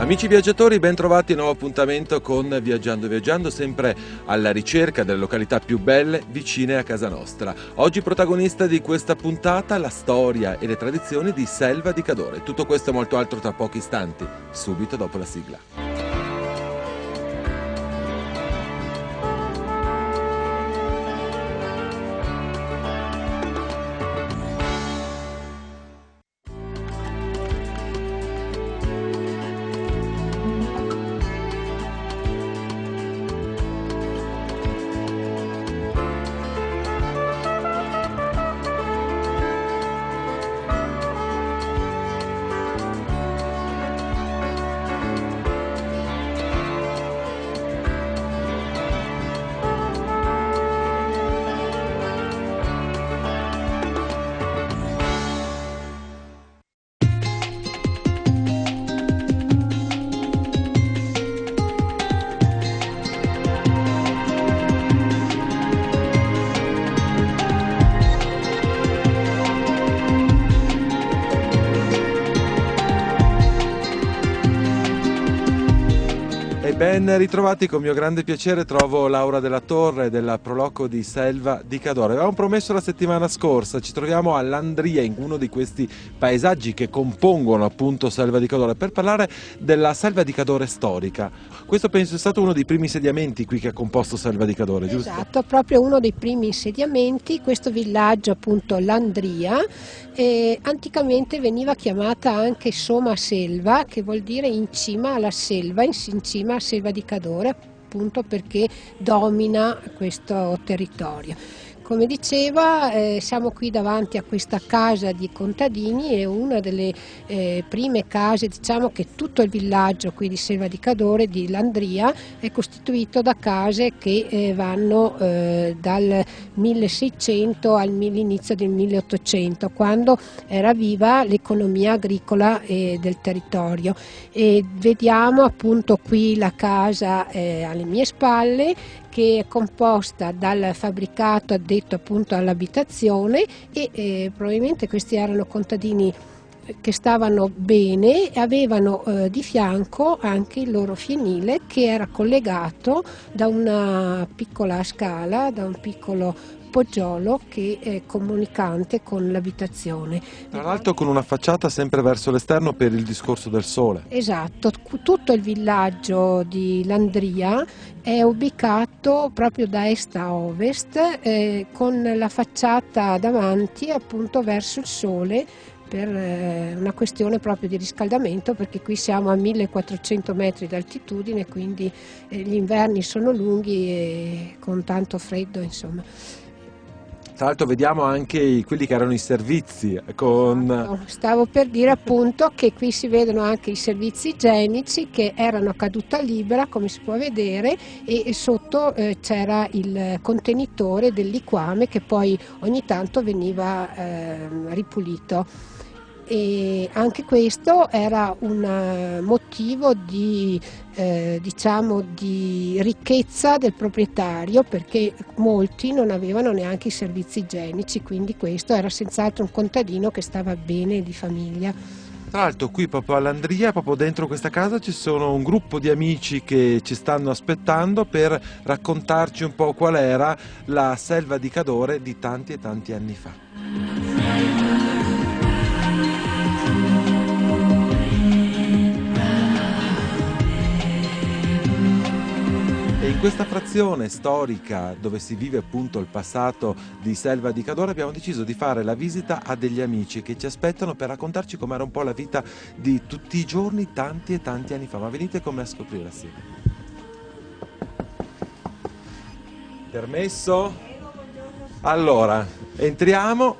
Amici viaggiatori, ben trovati a un nuovo appuntamento con Viaggiando Viaggiando, sempre alla ricerca delle località più belle vicine a casa nostra. Oggi protagonista di questa puntata la storia e le tradizioni di Selva di Cadore. Tutto questo e molto altro tra pochi istanti, subito dopo la sigla. E ben ritrovati, con mio grande piacere trovo Laura Della Torre della Proloco di Selva di Cadore. Avevamo promesso la settimana scorsa, ci troviamo a Landria, in uno di questi paesaggi che compongono appunto Selva di Cadore, per parlare della Selva di Cadore storica. Questo penso è stato uno dei primi insediamenti qui che ha composto Selva di Cadore, giusto? Esatto, proprio uno dei primi insediamenti, questo villaggio appunto Landria, anticamente veniva chiamata anche Soma Selva, che vuol dire in cima alla selva, in cima a Selva di Cadore, appunto perché domina questo territorio. Come diceva, siamo qui davanti a questa casa di contadini, è una delle prime case, diciamo che tutto il villaggio qui di Selva di Cadore, di Landria, è costituito da case che vanno dal 1600 all'inizio del 1800, quando era viva l'economia agricola del territorio. E vediamo appunto qui la casa alle mie spalle, che è composta dal fabbricato addetto appunto all'abitazione e probabilmente questi erano contadini che stavano bene e avevano di fianco anche il loro fienile, che era collegato da una piccola scala, da un piccolo poggiolo che è comunicante con l'abitazione. Tra l'altro con una facciata sempre verso l'esterno per il discorso del sole. Esatto, tutto il villaggio di Landria è ubicato proprio da est a ovest, con la facciata davanti appunto verso il sole, per una questione proprio di riscaldamento, perché qui siamo a 1400 metri d'altitudine, quindi gli inverni sono lunghi e con tanto freddo, insomma. Tra l'altro vediamo anche quelli che erano i servizi con... Stavo per dire appunto che qui si vedono anche i servizi igienici che erano a caduta libera, come si può vedere, e sotto c'era il contenitore del liquame che poi ogni tanto veniva ripulito. E anche questo era un motivo di, diciamo, di ricchezza del proprietario, perché molti non avevano neanche i servizi igienici, quindi questo era senz'altro un contadino che stava bene di famiglia. Tra l'altro qui proprio a Landria, proprio dentro questa casa, ci sono un gruppo di amici che ci stanno aspettando per raccontarci un po' qual era la Selva di Cadore di tanti e tanti anni fa. E in questa frazione storica dove si vive appunto il passato di Selva di Cadore abbiamo deciso di fare la visita a degli amici che ci aspettano per raccontarci com'era un po' la vita di tutti i giorni tanti e tanti anni fa. Ma venite con me a scoprire assieme. Permesso? Allora, entriamo,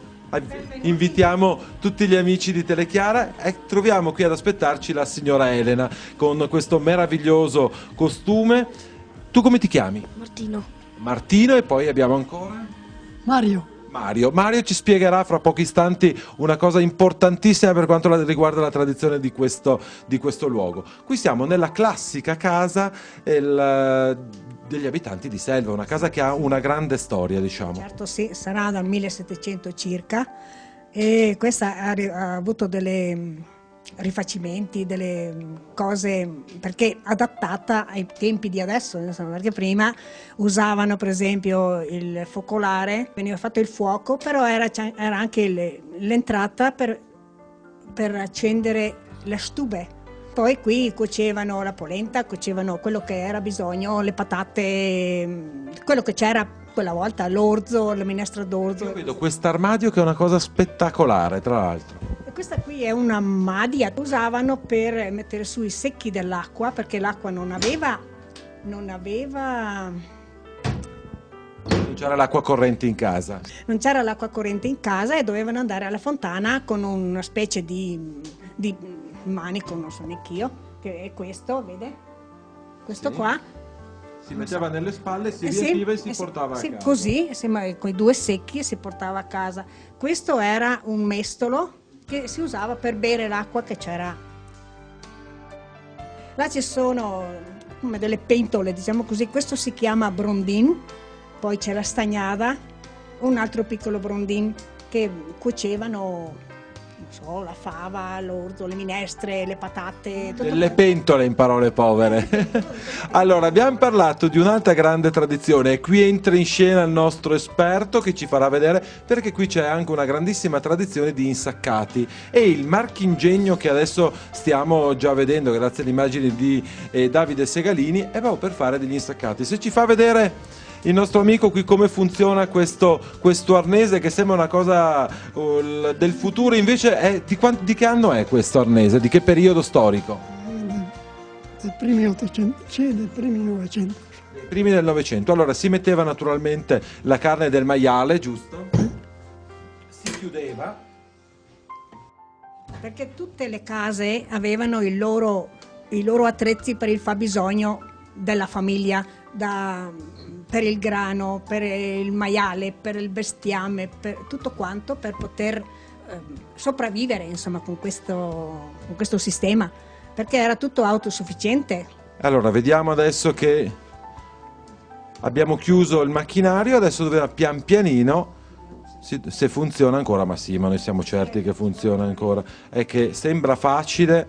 invitiamo tutti gli amici di Telechiara e troviamo qui ad aspettarci la signora Elena con questo meraviglioso costume. Tu come ti chiami? Martino. Martino, e poi abbiamo ancora? Mario. Mario ci spiegherà fra pochi istanti una cosa importantissima per quanto riguarda la tradizione di questo luogo. Qui siamo nella classica casa degli abitanti di Selva, una casa che ha una grande storia, diciamo. Certo, sì, sarà dal 1700 circa, e questa ha avuto delle rifacimenti, delle cose, perché adattata ai tempi di adesso, insomma, perché prima usavano per esempio il focolare, veniva fatto il fuoco, però era anche l'entrata per accendere le stube. Poi qui cuocevano la polenta, cuocevano quello che era bisogno, le patate, quello che c'era quella volta, l'orzo, la minestra d'orzo. Io vedo quest'armadio che è una cosa spettacolare, tra l'altro. E questa qui è una madia, usavano per mettere su i secchi dell'acqua, perché l'acqua non C'era l'acqua corrente in casa. non c'era l'acqua corrente in casa e dovevano andare alla fontana con una specie di manico, non so neanche io, che è questo, vede? Questo Sì. qua. Si metteva nelle spalle, si Sì, riempiva e si portava a casa. Così, con i due secchi si portava a casa. Questo era un mestolo che si usava per bere l'acqua che c'era. Là ci sono come delle pentole, diciamo così, questo si chiama brondin, poi c'è la stagnada, un altro piccolo brondin che cuocevano, non so, la fava, l'orzo, le minestre, le patate. Delle pentole, in parole povere. Allora, abbiamo parlato di un'altra grande tradizione e qui entra in scena il nostro esperto che ci farà vedere, perché qui c'è anche una grandissima tradizione di insaccati e il marchingegno che adesso stiamo già vedendo grazie alle immagini di Davide Segalini è proprio per fare degli insaccati. Se ci fa vedere il nostro amico qui come funziona questo arnese che sembra una cosa del futuro, invece di che anno è questo arnese? Di che periodo storico? Dei primi 800, sì, dei primi 900. I primi del Novecento. Allora si metteva naturalmente la carne del maiale, giusto? Si chiudeva. Perché tutte le case avevano i loro attrezzi per il fabbisogno della famiglia, per il grano, per il maiale, per il bestiame, per tutto quanto, per poter sopravvivere, insomma, con questo sistema, perché era tutto autosufficiente. Allora vediamo adesso che abbiamo chiuso il macchinario, adesso dobbiamo pian pianino, se funziona ancora, ma sì, ma noi siamo certi che funziona ancora, è che sembra facile,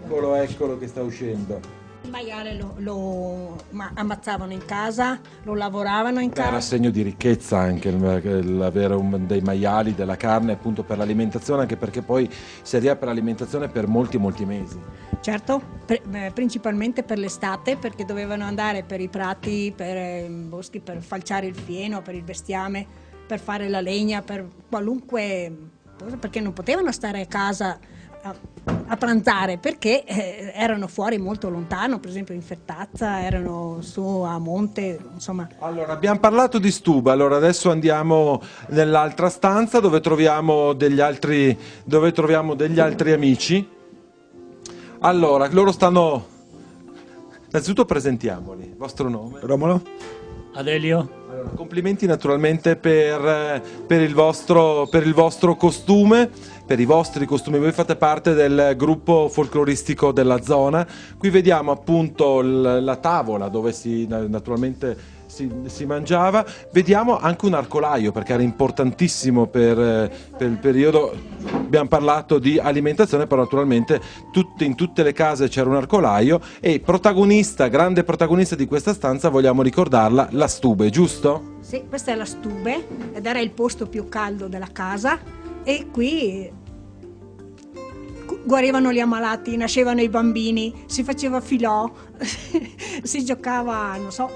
eccolo che sta uscendo. Il maiale lo ammazzavano in casa, lo lavoravano in casa. Era segno di ricchezza anche l'avere dei maiali, della carne appunto per l'alimentazione, anche perché poi serviva per l'alimentazione per molti mesi. Certo, principalmente per l'estate, perché dovevano andare per i prati, per i boschi, per falciare il fieno, per il bestiame, per fare la legna, per qualunque cosa, perché non potevano stare a casa a pranzare, perché erano fuori molto lontano, per esempio in Fettazza, erano su a monte, insomma. Allora, abbiamo parlato di stuba, allora adesso andiamo nell'altra stanza dove troviamo degli altri amici. Allora, loro stanno... Innanzitutto presentiamoli, il vostro nome? Romolo? Adelio? Allora, complimenti naturalmente per il vostro costume, per i vostri costumi. Voi fate parte del gruppo folcloristico della zona. Qui vediamo appunto la tavola dove naturalmente si mangiava. Vediamo anche un arcolaio, perché era importantissimo per il periodo. Abbiamo parlato di alimentazione, però naturalmente in tutte le case c'era un arcolaio e grande protagonista di questa stanza, vogliamo ricordarla, la stube, giusto? Sì, questa è la stube ed era il posto più caldo della casa, e qui guarivano gli ammalati, nascevano i bambini, si faceva filò, si giocava, non so,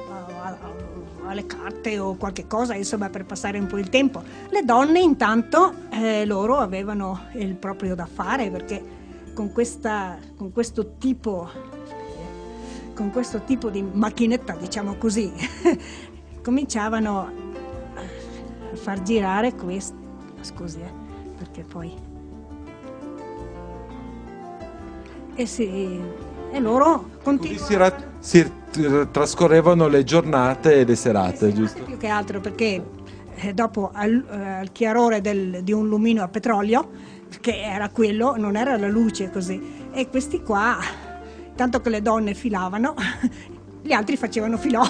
alle carte o qualche cosa, insomma, per passare un po' il tempo. Le donne intanto loro avevano il proprio da fare, perché con questo tipo di macchinetta, diciamo così, cominciavano a far girare questo. Scusi, perché poi... E loro continuano. Si trascorrevano le giornate e le serate, giusto? Più che altro perché dopo al chiarore di un lumino a petrolio, che era quello, non era la luce così, e questi qua, tanto che le donne filavano, gli altri facevano filò.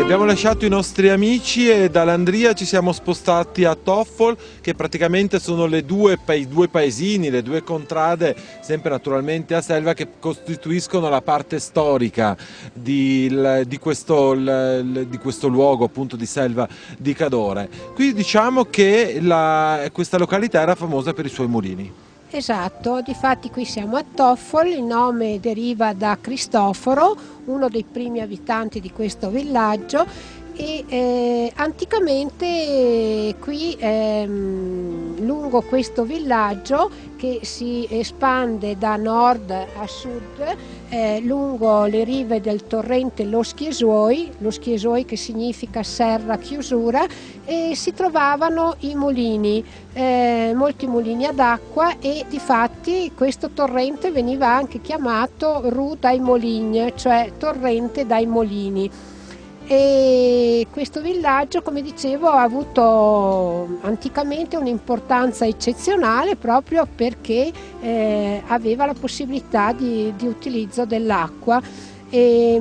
Abbiamo lasciato i nostri amici e dall'Andria ci siamo spostati a Toffol, che praticamente sono i due paesini, le due contrade, sempre naturalmente a Selva, che costituiscono la parte storica di questo luogo, appunto, di Selva di Cadore. Qui diciamo che questa località era famosa per i suoi mulini. Esatto, difatti qui siamo a Toffol, il nome deriva da Cristoforo, uno dei primi abitanti di questo villaggio, e anticamente qui lungo questo villaggio, che si espande da nord a sud lungo le rive del torrente lo Schiesoi che significa serra chiusura, e si trovavano i mulini, molti mulini ad acqua, e difatti questo torrente veniva anche chiamato Rue dai Molignes, cioè torrente dai mulini. E questo villaggio, come dicevo, ha avuto anticamente un'importanza eccezionale proprio perché aveva la possibilità di utilizzo dell'acqua. È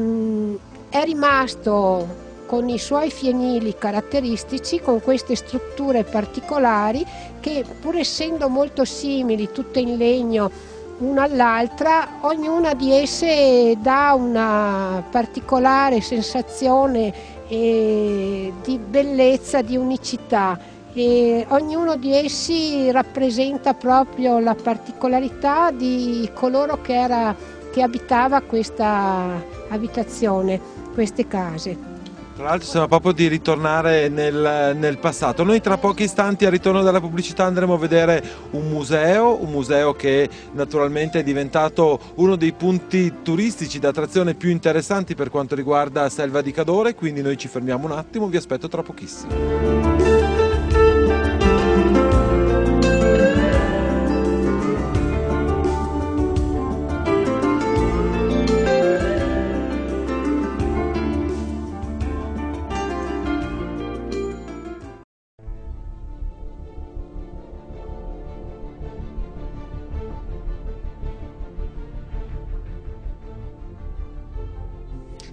rimasto con i suoi fienili caratteristici, con queste strutture particolari che, pur essendo molto simili, tutte in legno una all'altra, ognuna di esse dà una particolare sensazione di bellezza, di unicità, e ognuno di essi rappresenta proprio la particolarità di coloro che abitava questa abitazione, queste case. Tra l'altro sembra proprio di ritornare nel passato. Noi tra pochi istanti, al ritorno dalla pubblicità, andremo a vedere un museo che naturalmente è diventato uno dei punti turistici d'attrazione più interessanti per quanto riguarda Selva di Cadore, quindi noi ci fermiamo un attimo, vi aspetto tra pochissimo.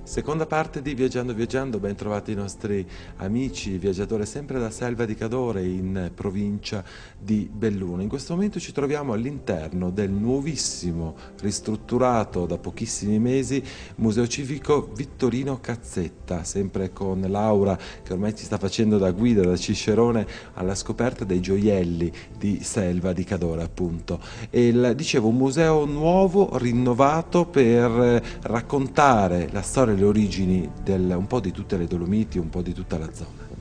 Seconda parte di Viaggiando Viaggiando, ben trovati i nostri amici viaggiatori sempre da Selva di Cadore in provincia di Belluno. In questo momento ci troviamo all'interno del nuovissimo, ristrutturato da pochissimi mesi, Museo Civico Vittorino Cazzetta, sempre con Laura che ormai ci sta facendo da guida, da cicerone alla scoperta dei gioielli di Selva di Cadore, appunto. E dicevo, un museo nuovo, rinnovato, per raccontare la storia e le origini un po' di tutte le Dolomiti, un po' di tutta la zona.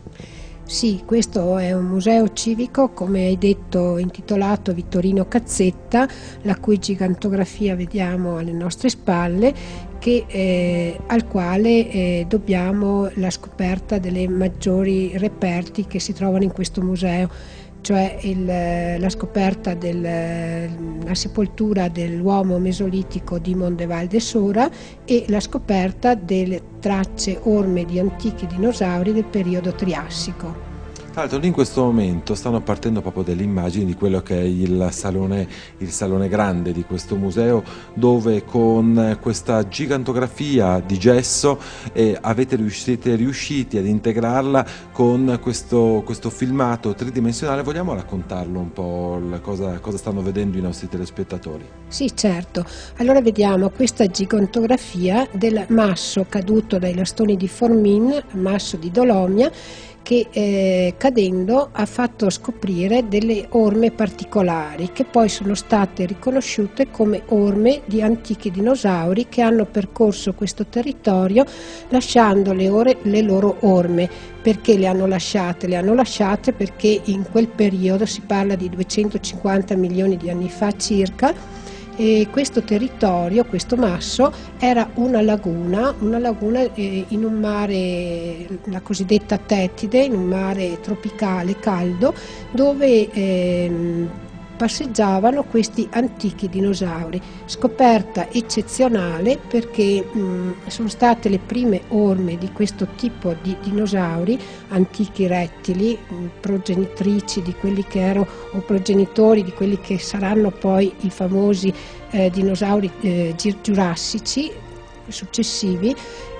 Sì, questo è un museo civico, come hai detto, intitolato Vittorino Cazzetta, la cui gigantografia vediamo alle nostre spalle, al quale dobbiamo la scoperta delle maggiori reperti che si trovano in questo museo, cioè la scoperta della sepoltura dell'uomo mesolitico di Mondeval de Sora e la scoperta delle tracce orme di antichi dinosauri del periodo Triassico. Tra l'altro in questo momento stanno partendo proprio delle immagini di quello che è il salone grande di questo museo, dove con questa gigantografia di gesso siete riusciti ad integrarla con questo filmato tridimensionale. Vogliamo raccontarlo un po', cosa stanno vedendo i nostri telespettatori? Sì, certo. Allora vediamo questa gigantografia del masso caduto dai lastoni di Formin, masso di Dolomia, che cadendo ha fatto scoprire delle orme particolari che poi sono state riconosciute come orme di antichi dinosauri che hanno percorso questo territorio lasciando le loro orme. Perché le hanno lasciate? Le hanno lasciate perché in quel periodo, si parla di 250 milioni di anni fa circa, e questo territorio, questo masso, era una laguna in un mare, la cosiddetta Tetide, in un mare tropicale caldo, dove passeggiavano questi antichi dinosauri. Scoperta eccezionale perché sono state le prime orme di questo tipo di dinosauri, antichi rettili, progenitrici di quelli che erano, o progenitori di quelli che saranno poi i famosi dinosauri giurassici successivi,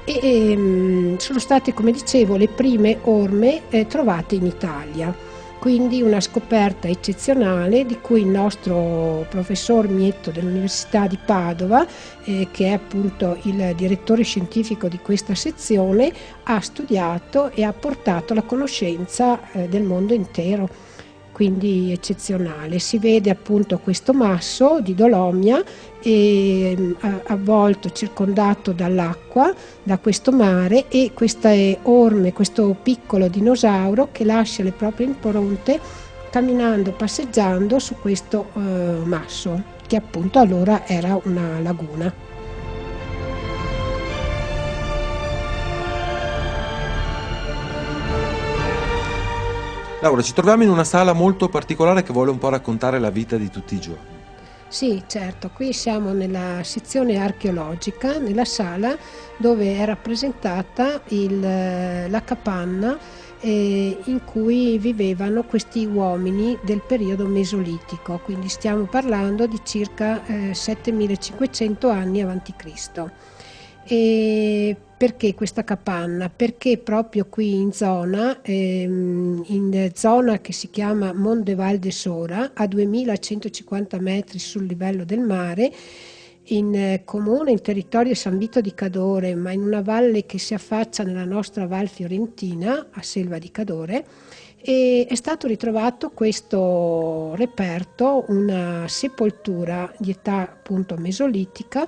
Sono state, come dicevo, le prime orme trovate in Italia. Quindi una scoperta eccezionale di cui il nostro professor Mietto dell'Università di Padova, che è appunto il direttore scientifico di questa sezione, ha studiato e ha portato alla conoscenza del mondo intero. Quindi eccezionale. Si vede appunto questo masso di dolomia avvolto, circondato dall'acqua, da questo mare, e queste orme, questo piccolo dinosauro che lascia le proprie impronte camminando, passeggiando su questo masso, che appunto allora era una laguna. Laura, ci troviamo in una sala molto particolare che vuole un po' raccontare la vita di tutti i giorni. Sì, certo, qui siamo nella sezione archeologica, nella sala dove è rappresentata la capanna in cui vivevano questi uomini del periodo mesolitico, quindi stiamo parlando di circa 7500 anni a.C. E perché questa capanna? Perché proprio qui in zona che si chiama Mondeval de Sora, a 2150 metri sul livello del mare, in comune in territorio San Vito di Cadore, ma in una valle che si affaccia nella nostra Val Fiorentina, a Selva di Cadore, e è stato ritrovato questo reperto, una sepoltura di età appunto mesolitica,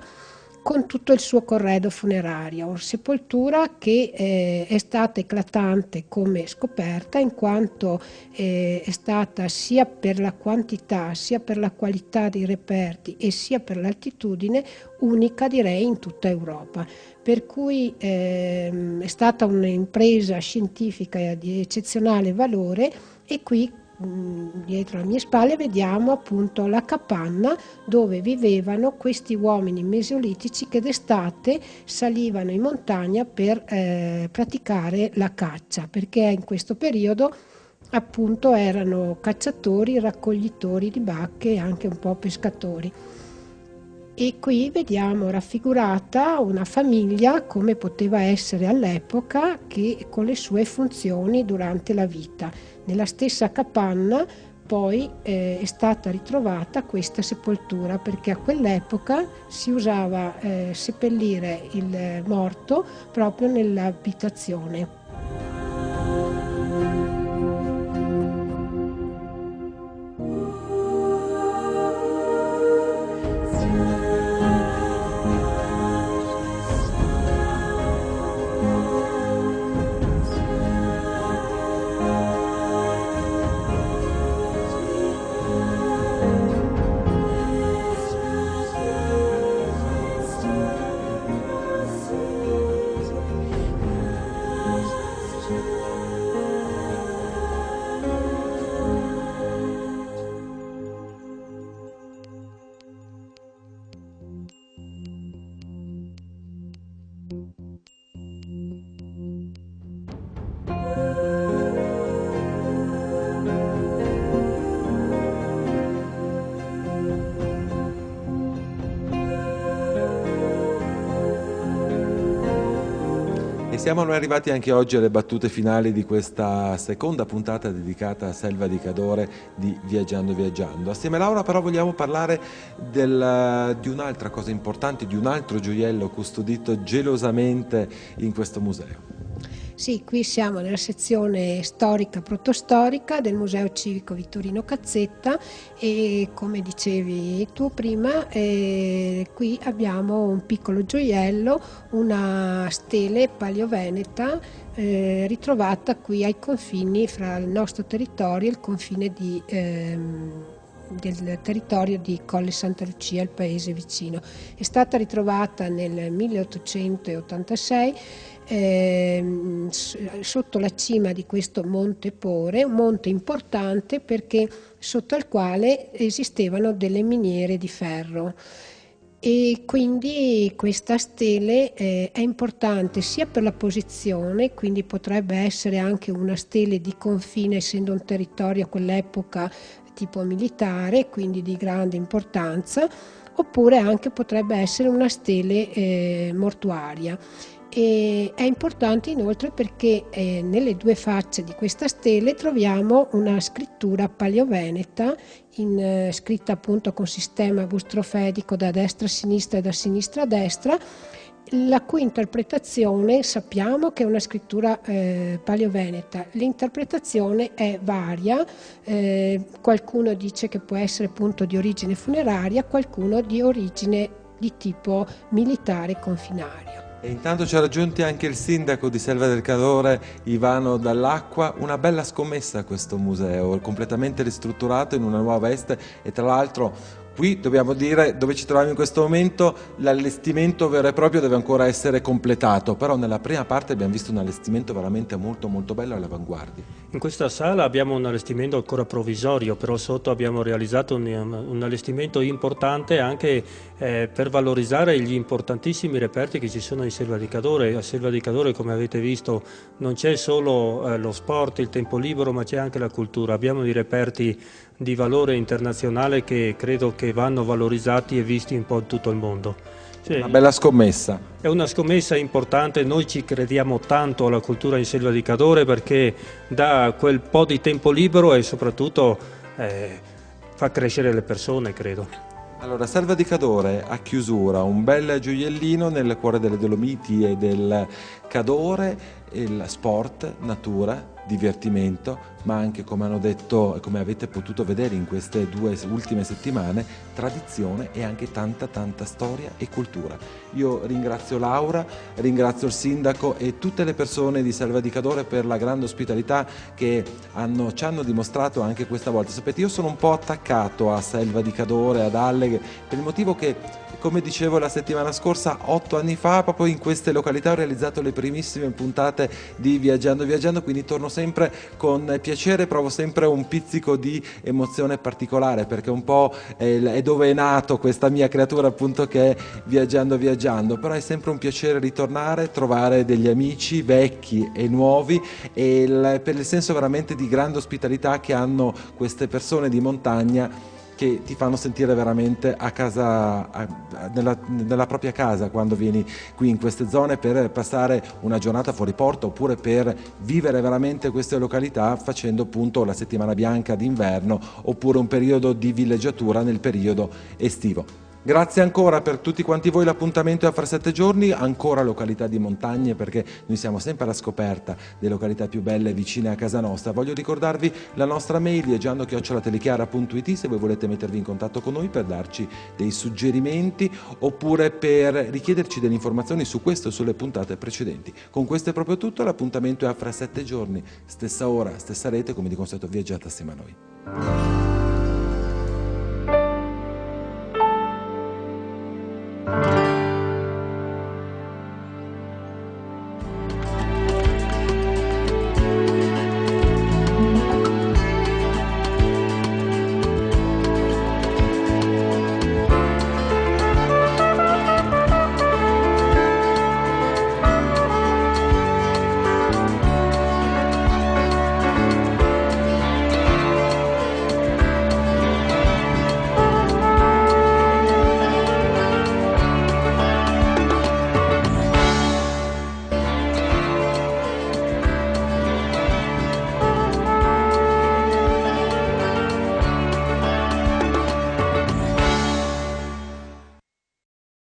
con tutto il suo corredo funerario, sepoltura che è stata eclatante come scoperta, in quanto è stata, sia per la quantità, sia per la qualità dei reperti e sia per l'altitudine, unica, direi, in tutta Europa. Per cui è stata un'impresa scientifica di eccezionale valore, e qui dietro alle mie spalle vediamo appunto la capanna dove vivevano questi uomini mesolitici che d'estate salivano in montagna per praticare la caccia, perché in questo periodo appunto erano cacciatori, raccoglitori di bacche e anche un po' pescatori. E qui vediamo raffigurata una famiglia come poteva essere all'epoca, che con le sue funzioni durante la vita. Nella stessa capanna poi è stata ritrovata questa sepoltura, perché a quell'epoca si usava seppellire il morto proprio nell'abitazione. E siamo noi arrivati anche oggi alle battute finali di questa seconda puntata dedicata a Selva di Cadore di Viaggiando Viaggiando. Assieme a Laura però vogliamo parlare di un'altra cosa importante, di un altro gioiello custodito gelosamente in questo museo. Sì, qui siamo nella sezione storica protostorica del Museo Civico Vittorino Cazzetta, e come dicevi tu prima, qui abbiamo un piccolo gioiello, una stele paleoveneta ritrovata qui ai confini fra il nostro territorio e il confine del territorio di Colle Santa Lucia, il paese vicino. È stata ritrovata nel 1886 sotto la cima di questo Monte Pore, un monte importante perché sotto al quale esistevano delle miniere di ferro. E quindi questa stele è importante sia per la posizione, quindi potrebbe essere anche una stele di confine, essendo un territorio a quell'epoca tipo militare, quindi di grande importanza, oppure anche potrebbe essere una stele mortuaria. E è importante inoltre perché nelle due facce di questa stele troviamo una scrittura paleoveneta scritta appunto con sistema bustrofedico da destra a sinistra e da sinistra a destra, la cui interpretazione sappiamo che è una scrittura paleoveneta. L'interpretazione è varia, qualcuno dice che può essere appunto di origine funeraria, qualcuno di origine di tipo militare confinario. E intanto ci ha raggiunti anche il sindaco di Selva del Cadore, Ivano Dall'Acqua. Una bella scommessa questo museo, completamente ristrutturato in una nuova veste, e tra l'altro qui dobbiamo dire, dove ci troviamo in questo momento, l'allestimento vero e proprio deve ancora essere completato, però nella prima parte abbiamo visto un allestimento veramente molto molto bello e all'avanguardia. In questa sala abbiamo un allestimento ancora provvisorio, però sotto abbiamo realizzato un allestimento importante anche per valorizzare gli importantissimi reperti che ci sono in Selva di Cadore. A Selva di Cadore, come avete visto, non c'è solo lo sport, il tempo libero, ma c'è anche la cultura. Abbiamo dei reperti di valore internazionale che credo che vanno valorizzati e visti un po' in tutto il mondo. Una bella scommessa. È una scommessa importante, noi ci crediamo tanto alla cultura in Selva di Cadore perché dà quel po' di tempo libero e soprattutto fa crescere le persone, credo. Allora, Selva di Cadore a chiusura, un bel gioiellino nel cuore delle Dolomiti e del Cadore, il sport, natura, divertimento, ma anche, come hanno detto e come avete potuto vedere in queste 2 ultime settimane, tradizione e anche tanta storia e cultura. Io ringrazio Laura, ringrazio il sindaco e tutte le persone di Selva di Cadore per la grande ospitalità che ci hanno dimostrato anche questa volta. Sapete, io sono un po' attaccato a Selva di Cadore, ad Alleghe, per il motivo che, come dicevo la settimana scorsa, 8 anni fa, proprio in queste località ho realizzato le primissime puntate di Viaggiando, quindi torno sempre con piacere, provo sempre un pizzico di emozione particolare, perché un po' è dove è nato questa mia creatura, appunto, che è Viaggiando, però è sempre un piacere ritornare, trovare degli amici vecchi e nuovi, e per il senso veramente di grande ospitalità che hanno queste persone di montagna, che ti fanno sentire veramente a casa, nella propria casa, quando vieni qui in queste zone per passare una giornata fuori porta, oppure per vivere veramente queste località facendo appunto la settimana bianca d'inverno, oppure un periodo di villeggiatura nel periodo estivo. Grazie ancora per tutti quanti voi, l'appuntamento è fra 7 giorni, ancora località di montagne, perché noi siamo sempre alla scoperta delle località più belle vicine a casa nostra. Voglio ricordarvi la nostra mail viaggiando@telechiara.it se voi volete mettervi in contatto con noi per darci dei suggerimenti oppure per richiederci delle informazioni su questo e sulle puntate precedenti. Con questo è proprio tutto, l'appuntamento è fra 7 giorni, stessa ora, stessa rete, come di consueto viaggiate assieme a noi.